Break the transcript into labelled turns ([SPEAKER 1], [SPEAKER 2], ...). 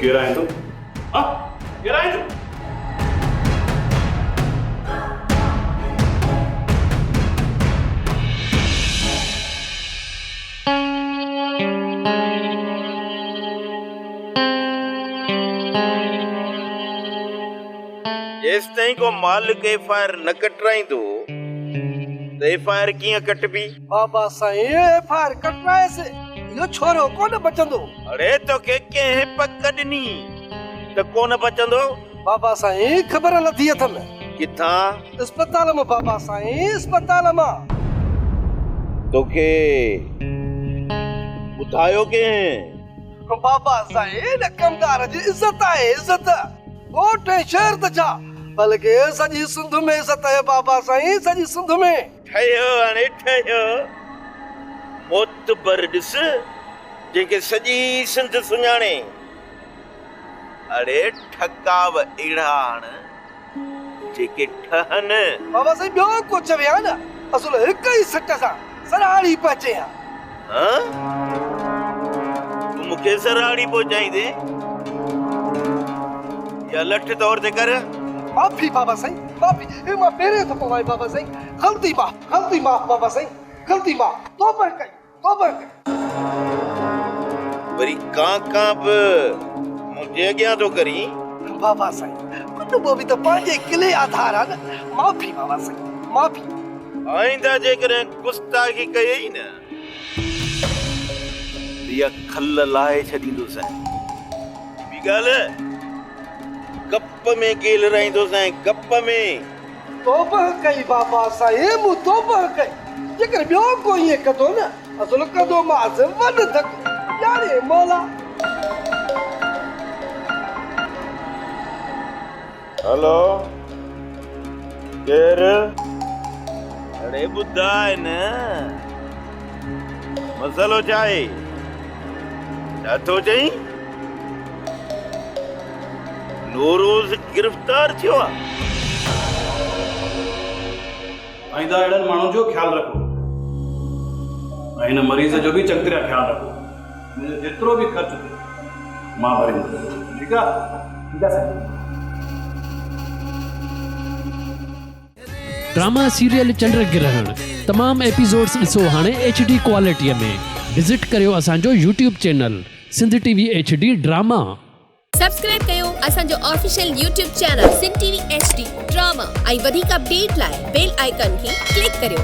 [SPEAKER 1] केरु आहे तूं? केरु आहे तूं?
[SPEAKER 2] जेसिताईं को मालिक एफआईआर न कटराईंदो त एफआईआर कीअं कटबी?
[SPEAKER 3] बाबा साईं एफआईआर कटराएसि इहो छोरो कोन बचंदो।
[SPEAKER 2] अड़े तोखे कंहिं हिपक ॾिनी त कोन बचंदो?
[SPEAKER 3] बाबा साईं ख़बर नथी अथनि।
[SPEAKER 2] किथां?
[SPEAKER 3] अस्पताल में बाबा साईं, अस्पताल मां।
[SPEAKER 2] तोखे ॿुधायो कंहिं?
[SPEAKER 3] बाबा साईं कमदार जी इज्जत आहे, इज्जत कोट ऐं शहर त छा बल्कि सॼी सिंध में इज्जत आहे बाबा साईं, सॼी सिंध में।
[SPEAKER 2] ठहियो हाणे ठहियो मोतबर ॾिस जंहिंखे सॼी सिंध सुञाणे। अड़े ठकाव अहिड़ा आहिनि जेके ठहनि।
[SPEAKER 3] बाबा साईं ॿियो को चविया न असुल हिक ई सट सां सराड़ी पचे हा।
[SPEAKER 2] तूं मूंखे सराड़ी पहुचाईंदे या लठ तौर ते कर?
[SPEAKER 3] माफ़ी बाबा साईं, माफ़ी। ए मां पहिरें दफ़ो आई बाबा साईं, गलती माफ़ बाबा साईं, गलती माफ़। तौबा कई।
[SPEAKER 2] वरी कां बि मुंहिंजे अॻियां थो करी?
[SPEAKER 3] बाबा साईं कुटुंबो बि त पंहिंजे किले आधार आहे न। माफ़ी बाबा साईं, माफ़ी।
[SPEAKER 2] आईंदा जेकॾहिं गुस्ताखी कयई न इहा खल लाहे छॾींदुसि। ॿी ॻाल्हि गप में गेल रहंदुसि, गप में।
[SPEAKER 3] तौबा कई बाबा साईं, मूं तौबा कई। जेकर ॿियो को ईअं कंदो न असुल कंदो मांसि वॾ धक। यारे मौला।
[SPEAKER 2] हेलो केरु? अड़े ॿुधाए न मसलो छा आहे? छा थो चई? नौरोज़ गिरफ़्तार थियो आहे?
[SPEAKER 1] आईंदा अहिड़नि माण्हुनि जो ख़्यालु रखो ऐं हिन मरीज़ जो बि चङी तरह ख़्यालु रखो। मुंहिंजो जेतिरो बि ख़र्चु थिए मां भरींदुसि। ठीकु आहे साईं।
[SPEAKER 4] ड्रामा सीरियल चंड ग्रहण तमाम एपिसोड्स ॾिसो हाणे HD क्वालिटीअ में। विज़िट करियो असांजो YouTube channel Sindh TV HD drama.
[SPEAKER 5] Subscribe कयो असांजो official YouTube channel Sindh TV HD drama ऐं वधीक अपडेट लाइ बेल आइकन खे क्लिक करियो।